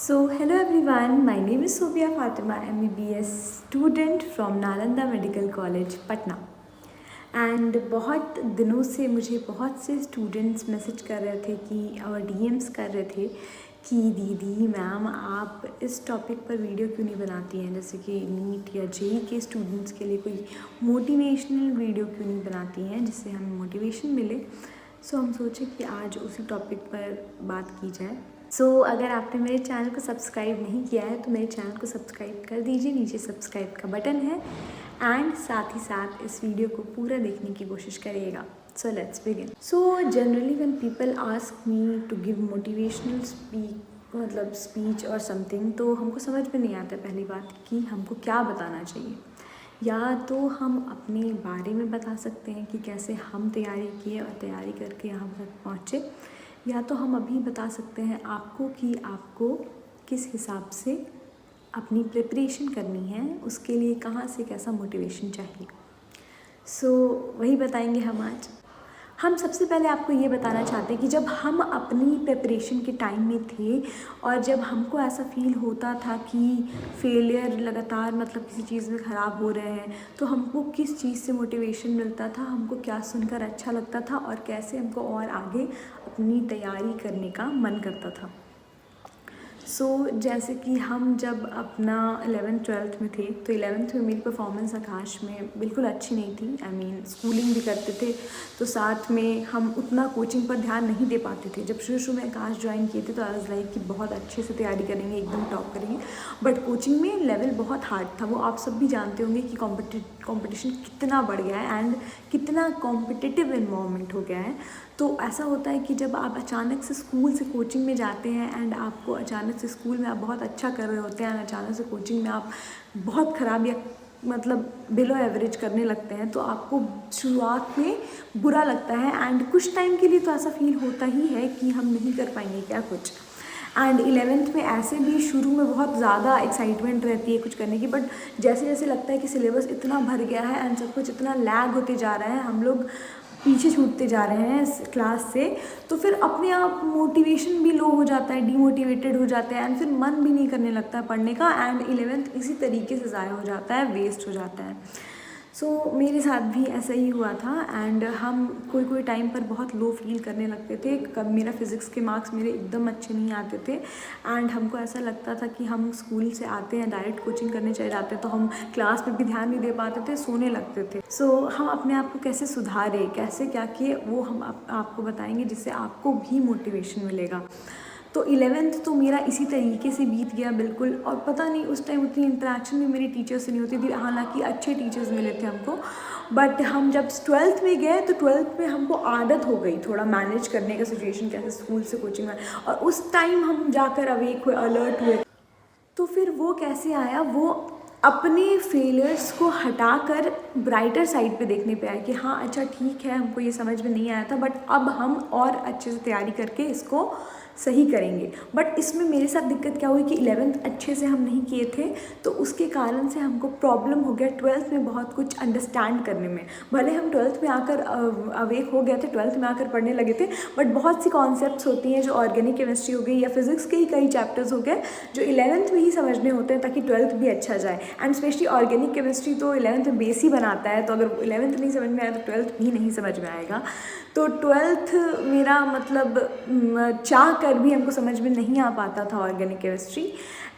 Hello everyone, my name is Sophia Fatima, MBBS student from Nalanda Medical College, Patna. And बहुत दिनों से मुझे बहुत से स्टूडेंट्स मैसेज कर रहे थे कि और डीएम्स कर रहे थे कि दीदी मैम आप इस टॉपिक पर वीडियो क्यों नहीं बनाती हैं, जैसे कि नीट या जेई के स्टूडेंट्स के लिए कोई मोटिवेशनल वीडियो क्यों नहीं बनाती हैं जिससे हमें मोटिवेशन मिले। सो हम सोचे कि आज उसी टॉपिक पर बात की जाए। अगर आपने मेरे चैनल को सब्सक्राइब नहीं किया है तो मेरे चैनल को सब्सक्राइब कर दीजिए, नीचे सब्सक्राइब का बटन है एंड साथ ही साथ इस वीडियो को पूरा देखने की कोशिश करिएगा। So let's begin. Generally when people ask me to give motivational speech और समथिंग, तो हमको समझ में नहीं आता पहली बात कि हमको क्या बताना चाहिए। या तो हम अपने बारे में बता सकते हैं कि कैसे हम तैयारी किए और तैयारी करके यहाँ तक पहुँचे, या तो हम अभी बता सकते हैं आपको कि आपको किस हिसाब से अपनी प्रिपरेशन करनी है, उसके लिए कहाँ से कैसा मोटिवेशन चाहिए। वही बताएंगे हम आज। हम सबसे पहले आपको ये बताना चाहते हैं कि जब हम अपनी प्रिपरेशन के टाइम में थे और जब हमको ऐसा फील होता था कि फेलियर लगातार किसी चीज़ में ख़राब हो रहे हैं, तो हमको किस चीज़ से मोटिवेशन मिलता था, हमको क्या सुनकर अच्छा लगता था और कैसे हमको और आगे अपनी तैयारी करने का मन करता था। जैसे कि हम जब अपना 11th-12th में थे तो 11th में मेरी परफॉर्मेंस आकाश में बिल्कुल अच्छी नहीं थी। स्कूलिंग भी करते थे तो साथ में हम उतना कोचिंग पर ध्यान नहीं दे पाते थे। जब शुरू में आकाश ज्वाइन किए थे तो आई वाज लाइक कि बहुत अच्छे से तैयारी करेंगे, एकदम टॉप करेंगे, बट कोचिंग में लेवल बहुत हार्ड था। वो आप सब भी जानते होंगे कि कॉम्पिटिशन कितना बढ़ गया है एंड कितना कॉम्पिटिटिव इन्वायरमेंट हो गया है। तो ऐसा होता है कि जब आप अचानक से स्कूल से कोचिंग में जाते हैं एंड आपको अचानक से स्कूल में आप बहुत अच्छा कर रहे होते हैं एंड अचानक से कोचिंग में आप बहुत ख़राब या बिलो एवरेज करने लगते हैं, तो आपको शुरुआत में बुरा लगता है एंड कुछ टाइम के लिए तो ऐसा फील होता ही है कि हम नहीं कर पाएंगे क्या कुछ। एंड 11th में ऐसे भी शुरू में बहुत ज़्यादा एक्साइटमेंट रहती है कुछ करने की, बट जैसे जैसे लगता है कि सिलेबस इतना भर गया है एंड सब कुछ इतना लैग होते जा रहा है, हम लोग पीछे छूटते जा रहे हैं इस क्लास से, तो फिर अपने आप मोटिवेशन भी लो हो जाता है, डीमोटिवेटेड हो जाते हैं एंड फिर मन भी नहीं करने लगता है पढ़ने का एंड 11th इसी तरीके से ज़ाया हो जाता है, वेस्ट हो जाता है। मेरे साथ भी ऐसा ही हुआ था एंड हम कोई टाइम पर बहुत लो फील करने लगते थे। कब मेरा फ़िज़िक्स के मार्क्स मेरे एकदम अच्छे नहीं आते थे एंड हमको ऐसा लगता था कि हम स्कूल से आते हैं डायरेक्ट कोचिंग करने चले जाते, तो हम क्लास में भी ध्यान नहीं दे पाते थे, सोने लगते थे। हम अपने आप को कैसे सुधारें, कैसे क्या किए, वो हम आपको बताएंगे जिससे आपको भी मोटिवेशन मिलेगा। तो 11th तो मेरा इसी तरीके से बीत गया बिल्कुल, और पता नहीं उस टाइम उतनी इंटरेक्शन भी मेरी टीचर्स से नहीं होती थी, हालांकि अच्छे टीचर्स मिले थे हमको। बट हम जब 12th में गए तो 12th में हमको आदत हो गई थोड़ा मैनेज करने का सिचुएशन, कैसे स्कूल से कोचिंग में, और उस टाइम हम जाकर अवेक हुए, अलर्ट हुए। तो फिर वो कैसे आया, वो अपने फेलियर्स को हटाकर ब्राइटर साइड पे देखने पे आया कि हाँ अच्छा ठीक है, हमको ये समझ में नहीं आया था बट अब हम और अच्छे से तैयारी करके इसको सही करेंगे। बट इसमें मेरे साथ दिक्कत क्या हुई कि 11th अच्छे से हम नहीं किए थे, तो उसके कारण से हमको प्रॉब्लम हो गया 12th में बहुत कुछ अंडरस्टैंड करने में। भले हम 12th में आकर अवेक हो गए थे, 12th में आकर पढ़ने लगे थे, बट बहुत सी कॉन्सेप्ट्स होती हैं जो ऑर्गेनिक केमिस्ट्री हो गई या फिजिक्स के ही कई चैप्टर्स हो गए जो 11th में ही समझने होते हैं ताकि 12th भी अच्छा जाए। एंड स्पेशली ऑर्गेनिक केमिस्ट्री तो 11th में बेस ही बनाता है, तो अगर 11th नहीं समझ में आया तो 12th भी नहीं समझ में आएगा। तो 12th मेरा चाह कर भी हमको समझ में नहीं आ पाता था ऑर्गेनिक केमिस्ट्री,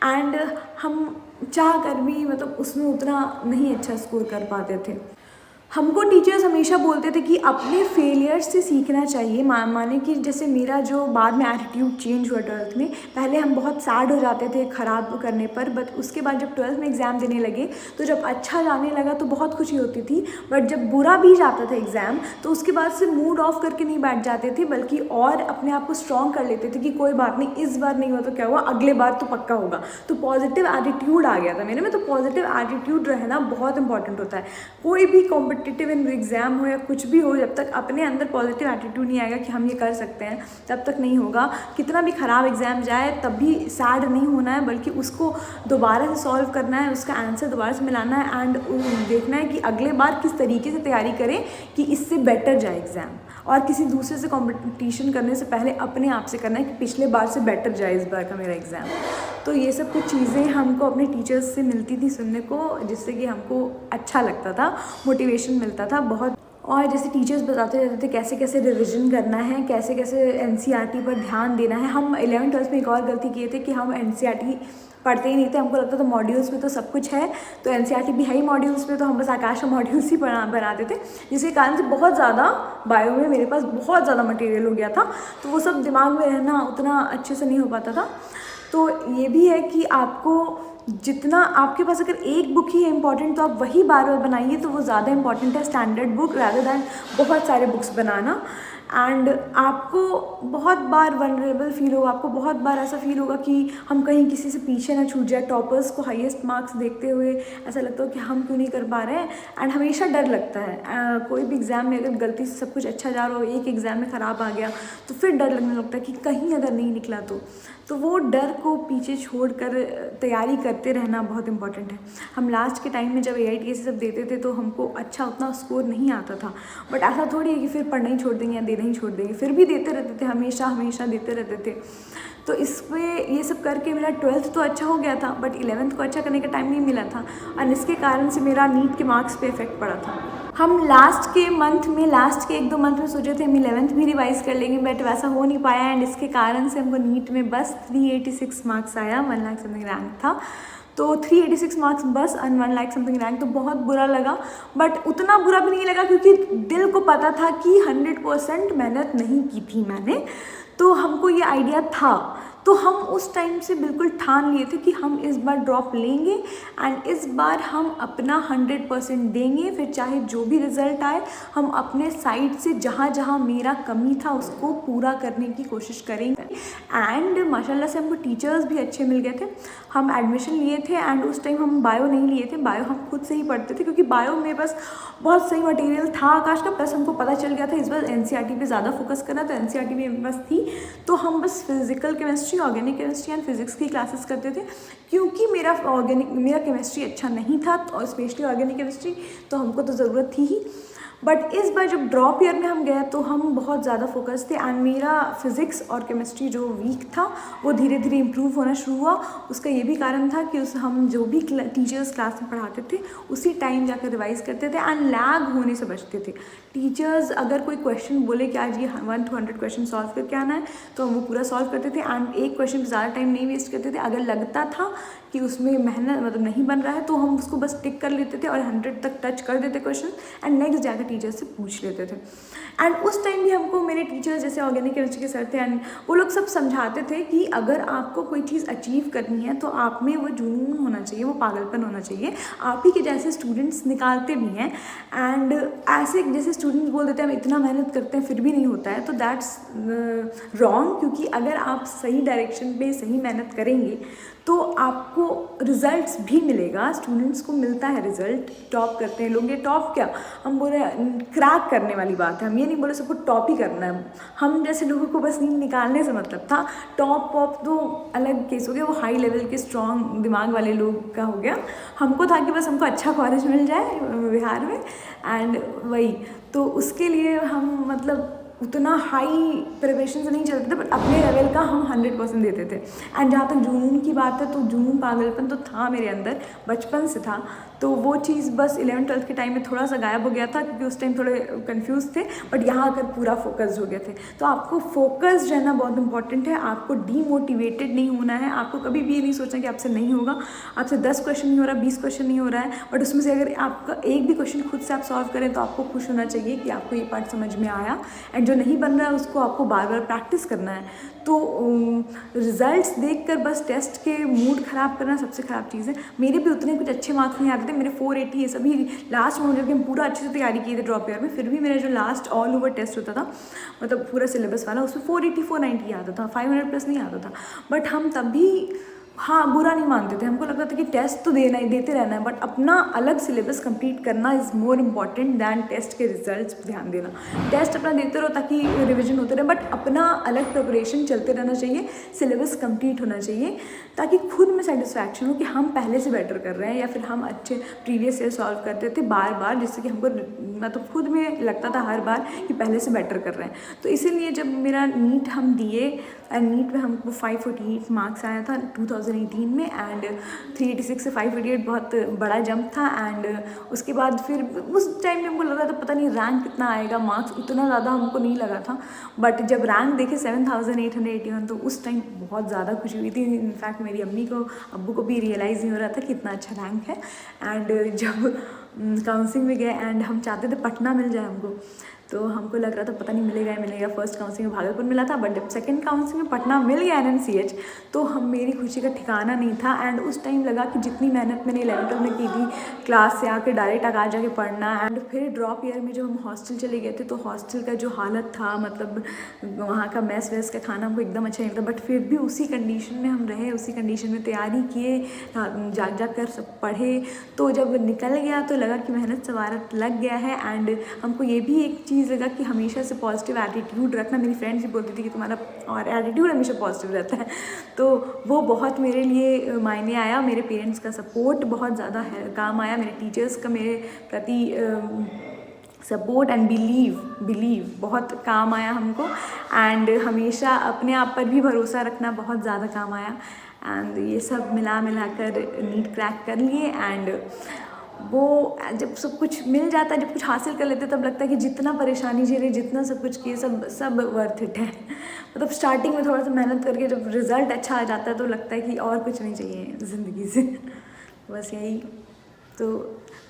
एंड हम चाह कर भी उसमें उतना नहीं अच्छा स्कोर कर पाते थे। हमको टीचर्स हमेशा बोलते थे कि अपने फेलियर्स से सीखना चाहिए। माने कि जैसे मेरा जो बाद में एटीट्यूड चेंज हुआ 12th में, पहले हम बहुत सैड हो जाते थे ख़राब करने पर, बट उसके बाद जब 12th में एग्ज़ाम देने लगे तो जब अच्छा जाने लगा तो बहुत खुशी होती थी, बट जब बुरा भी जाता था एग्ज़ाम तो उसके बाद से मूड ऑफ करके नहीं बैठ जाते थे, बल्कि और अपने आप को स्ट्रॉन्ग कर लेते थे कि कोई बात नहीं, इस बार नहीं हुआ तो क्या हुआ, अगले बार तो पक्का होगा। तो पॉजिटिव एटीट्यूड आ गया था मेरे में। तो पॉजिटिव एटीट्यूड रहना बहुत इंपॉर्टेंट होता है। कोई भी कॉम्पिटिटिव एग्ज़ाम हो या कुछ भी हो, जब तक अपने अंदर पॉजिटिव एटीट्यूड नहीं आएगा कि हम ये कर सकते हैं, तब तक नहीं होगा। कितना भी ख़राब एग्ज़ाम जाए तब भी सैड नहीं होना है, बल्कि उसको दोबारा से सॉल्व करना है, उसका आंसर दोबारा से मिलाना है एंड देखना है कि अगले बार किस तरीके से तैयारी करें कि इससे बेटर जाए एग्ज़ाम। और किसी दूसरे से कंपटीशन करने से पहले अपने आप से करना है कि पिछले बार से बेटर जाए इस बार का मेरा एग्ज़ाम। तो ये सब कुछ चीज़ें हमको अपने टीचर्स से मिलती थी सुनने को, जिससे कि हमको अच्छा लगता था, मोटिवेशन मिलता था बहुत। और जैसे टीचर्स बताते रहते थे कैसे कैसे रिवीजन करना है, कैसे कैसे एनसीईआरटी पर ध्यान देना है। हम 11th-12th में एक और गलती किए थे कि हम एनसीईआरटी पढ़ते ही नहीं थे। हमको लगता था मॉड्यूल्स में तो सब कुछ है, तो एनसीईआरटी भी है ही मॉड्यूल्स में, तो हम बस आकाश का मॉड्यूल्स ही बनाते थे, जिसके कारण से बहुत ज़्यादा बायो में मेरे पास बहुत ज़्यादा मटेरियल हो गया था, तो वो सब दिमाग में रहना उतना अच्छे से नहीं हो पाता था। तो ये भी है कि आपको जितना आपके पास अगर एक बुक ही है इंपॉर्टेंट, तो आप वही बार बार बनाइए, तो वो ज़्यादा इंपॉर्टेंट है स्टैंडर्ड बुक रैदर दैन बहुत सारे बुक्स बनाना। एंड आपको बहुत बार वनरेबल फील होगा, आपको बहुत बार ऐसा फील होगा कि हम कहीं किसी से पीछे ना छूट जाए। टॉपर्स को हाईएस्ट मार्क्स देखते हुए ऐसा लगता है कि हम क्यों नहीं कर पा रहे हैं, एंड हमेशा डर लगता है। कोई भी एग्ज़ाम में अगर गलती से सब कुछ अच्छा जा रहा हो, एक एग्ज़ाम में ख़राब आ गया, तो फिर डर लगने लगता है कि कहीं अगर नहीं निकला तो वो डर को पीछे छोड़कर तैयारी करते रहना बहुत इंपॉर्टेंट है। हम लास्ट के टाइम में जब AITS सब देते थे तो हमको अच्छा उतना स्कोर नहीं आता था, बट ऐसा थोड़ी है कि फिर पढ़ना ही छोड़ देंगे या देना ही छोड़ देंगे, फिर भी देते रहते थे, हमेशा हमेशा देते रहते थे। तो इसमें ये सब करके मेरा 12th तो अच्छा हो गया था, बट 11th को अच्छा करने का टाइम नहीं मिला था, और इसके कारण से मेरा नीट के मार्क्स पे इफेक्ट पड़ा था। हम लास्ट के 1-2 मंथ में सोचे थे हम 11th भी रिवाइज़ कर लेंगे, बट वैसा हो नहीं पाया, एंड इसके कारण से हमको नीट में बस 386 मार्क्स आया, 1 लाख समथिंग रैंक था, तो 386 मार्क्स बस, 1 लाख समथिंग रैंक, तो बहुत बुरा लगा। बट उतना बुरा भी नहीं लगा, क्योंकि दिल को पता था कि 100% मेहनत नहीं की थी मैंने, तो हमको ये आइडिया था, तो हम उस टाइम से बिल्कुल ठान लिए थे कि हम इस बार ड्रॉप लेंगे, एंड इस बार हम अपना 100% देंगे, फिर चाहे जो भी रिज़ल्ट आए, हम अपने साइड से जहाँ जहाँ मेरा कमी था उसको पूरा करने की कोशिश करेंगे। एंड माशाल्लाह से हमको टीचर्स भी अच्छे मिल गए थे। हम एडमिशन लिए थे, एंड उस टाइम हम बायो नहीं लिए थे, बायो हम खुद से ही पढ़ते थे, क्योंकि बायो में बस बहुत सही मटेरियल था आकाश का, प्लस हमको पता चल गया था इस बार एनसीईआरटी पे ज़्यादा फोकस करना, तो एनसीईआरटी भी मेरे पास थी, तो हम बस physical chemistry, organic chemistry and physics की क्लासेस करते थे, क्योंकि मेरा केमिस्ट्री अच्छा नहीं था, और स्पेशली ऑर्गेनिक केमिस्ट्री, तो हमको तो ज़रूरत थी ही। बट इस बार जब ड्रॉप ईयर में हम गए तो हम बहुत ज़्यादा फोकस थे, एंड मेरा फिज़िक्स और केमिस्ट्री जो वीक था वो धीरे धीरे इम्प्रूव होना शुरू हुआ। उसका ये भी कारण था कि हम जो भी टीचर्स क्लास में पढ़ाते थे उसी टाइम जाकर रिवाइज़ करते थे, एंड लैग होने से बचते थे। टीचर्स अगर कोई क्वेश्चन बोले कि आज ये 1 to 100 क्वेश्चन सॉल्व करके आना है, तो हम वो पूरा सॉल्व करते थे, एंड एक क्वेश्चन पर ज़्यादा टाइम नहीं वेस्ट करते थे। अगर लगता था कि उसमें मेहनत मतलब नहीं बन रहा है, तो हम उसको बस टिक कर लेते थे और 100 तक टच कर देते क्वेश्चन, एंड नेक्स्ट जाकर टीचर से पूछ लेते थे। एंड उस टाइम भी हमको मेरे टीचर्स जैसे ऑर्गेनिक केमिस्ट्री के सर थे, एंड वो लोग सब समझाते थे कि अगर आपको कोई चीज़ अचीव करनी है तो आप में वो जुनून होना चाहिए, वो पागलपन होना चाहिए। आप ही के जैसे स्टूडेंट्स निकालते भी हैं, एंड ऐसे जैसे स्टूडेंट्स बोल देते हैं हम इतना मेहनत करते हैं फिर भी नहीं होता है, तो दैट्स रॉन्ग, क्योंकि अगर आप सही डायरेक्शन पे सही मेहनत करेंगे तो आपको रिजल्ट्स भी मिलेगा। स्टूडेंट्स को मिलता है रिजल्ट, टॉप करते हैं लोग। ये टॉप क्या, हम बोले क्रैक करने वाली बात है, हम ये नहीं बोले सबको टॉप ही करना है। हम जैसे लोगों को बस नींद निकालने से मतलब था। टॉप वॉप तो अलग केस हो गया, वो हाई लेवल के स्ट्रॉन्ग दिमाग वाले लोग का हो गया। हमको था कि बस हमको अच्छा कॉलेज मिल जाए बिहार में, एंड वही तो उसके लिए हम मतलब उतना हाई प्रिपरेशन से नहीं चलते थे, बट अपने लेवल का हम 100% देते थे। एंड जहाँ तक जुनून की बात है, तो जुनून पागलपन तो था मेरे अंदर, बचपन से था, तो वो चीज़ बस 11th-12th के टाइम में थोड़ा सा गायब हो गया था, क्योंकि उस टाइम थोड़े कंफ्यूज थे, बट यहाँ आकर पूरा फोकस्ड हो गए थे। तो आपको फोकस्ड रहना बहुत इंपॉर्टेंट है, आपको डीमोटिवेटेड नहीं होना है, आपको कभी भी ये नहीं सोचना कि आपसे नहीं होगा। आपसे 10 क्वेश्चन नहीं हो रहा, 20 क्वेश्चन नहीं हो रहा है, बट उसमें से अगर आपका एक भी क्वेश्चन खुद से आप सॉल्व करें तो आपको खुश होना चाहिए कि आपको ये पार्ट समझ में आया, एंड जो नहीं बन रहा है उसको आपको बार बार प्रैक्टिस करना है। तो रिजल्ट्स देखकर बस टेस्ट के मूड ख़राब करना सबसे ख़राब चीज़ है। मेरे भी उतने कुछ अच्छे मार्क्स नहीं आते थे, मेरे 480 ये सभी लास्ट में, जबकि हम पूरा अच्छे से तैयारी किए थे ड्रॉप ईयर में, फिर भी मेरा जो लास्ट ऑल ओवर टेस्ट होता था, मतलब पूरा सिलेबस वाला, उसमें 480 490 आता था, 500 प्लस नहीं आता था। बट हम तब भी हाँ बुरा नहीं मानते थे, हमको लगता था कि टेस्ट तो देना ही, देते रहना है, बट अपना अलग सिलेबस कंप्लीट करना is more important than test के रिजल्ट्स पर ध्यान देना। टेस्ट अपना देते रहो ताकि रिवीजन होते रहे, बट अपना अलग प्रिपरेशन चलते रहना चाहिए, सिलेबस कंप्लीट होना चाहिए, ताकि खुद में सेटिस्फैक्शन हो कि हम पहले से बेटर कर रहे हैं, या फिर हम अच्छे प्रीवियस ईयर सॉल्व करते थे बार बार, जिससे कि हमको मतलब खुद में लगता था हर बार कि पहले से बेटर कर रहे हैं। तो इसीलिए जब मेरा नीट हम दिए, एंड नीट में हमको 548 मार्क्स आया था 2018 में, एंड 386 से 588 बहुत बड़ा जंप था। एंड उसके बाद फिर उस टाइम में हमको लग रहा था पता नहीं रैंक कितना आएगा, मार्क्स उतना ज़्यादा हमको नहीं लगा था, बट जब रैंक देखे 7881 तो उस टाइम बहुत ज़्यादा खुशी हुई थी। इनफैक्ट मेरी अम्मी को अब्बू को भी रियलाइज़ नहीं हो रहा था कि इतना अच्छा रैंक है। एंड जब काउंसलिंग में गए एंड हम चाहते थे पटना मिल जाए हमको, तो हमको लग रहा था पता नहीं मिलेगा। फर्स्ट काउंसलिंग में भागलपुर मिला था, बट जब सेकंड काउंसलिंग में पटना मिल गया NNCH, तो हम मेरी खुशी का ठिकाना नहीं था। एंड उस टाइम लगा कि जितनी मेहनत मैंने 11th में की थी, क्लास से आके डायरेक्ट आगे जाके पढ़ना, एंड फिर ड्रॉप ईयर में जो हम हॉस्टल चले गए थे, तो हॉस्टल का जो हालत था, मतलब वहाँ का मेस वेस का खाना हमको एकदम अच्छा नहीं था, बट फिर भी उसी कंडीशन में हम रहे, उसी कंडीशन में तैयारी किए, जाग कर सब पढ़े। तो जब निकल गया तो लगा कि मेहनत सवारा लग गया है। एंड हमको ये भी एक चीज़ लगा कि हमेशा से पॉजिटिव एटीट्यूड रखना। मेरी फ्रेंड्स भी बोलती थी कि तुम्हारा और एटीट्यूड हमेशा पॉजिटिव रहता है, तो वो बहुत मेरे लिए मायने आया। मेरे पेरेंट्स का सपोर्ट बहुत ज़्यादा काम आया, मेरे टीचर्स का मेरे प्रति सपोर्ट एंड बिलीव बहुत काम आया हमको। एंड हमेशा अपने आप पर भी भरोसा रखना बहुत ज़्यादा काम आया। एंड ये सब मिला कर नीट क्रैक कर लिए। एंड वो जब सब कुछ मिल जाता है, जब कुछ हासिल कर लेते, तब लगता है कि जितना परेशानी झेले, जितना सब कुछ किए, सब वर्थ इट है। मतलब स्टार्टिंग में थोड़ा सा मेहनत करके जब रिज़ल्ट अच्छा आ जाता है तो लगता है कि और कुछ नहीं चाहिए ज़िंदगी से। बस यही। तो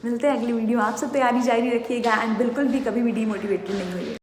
मिलते हैं अगली वीडियो। आप सब तैयारी जारी रखिएगा एंड बिल्कुल भी कभी भी डीमोटिवेटेड नहीं होइए।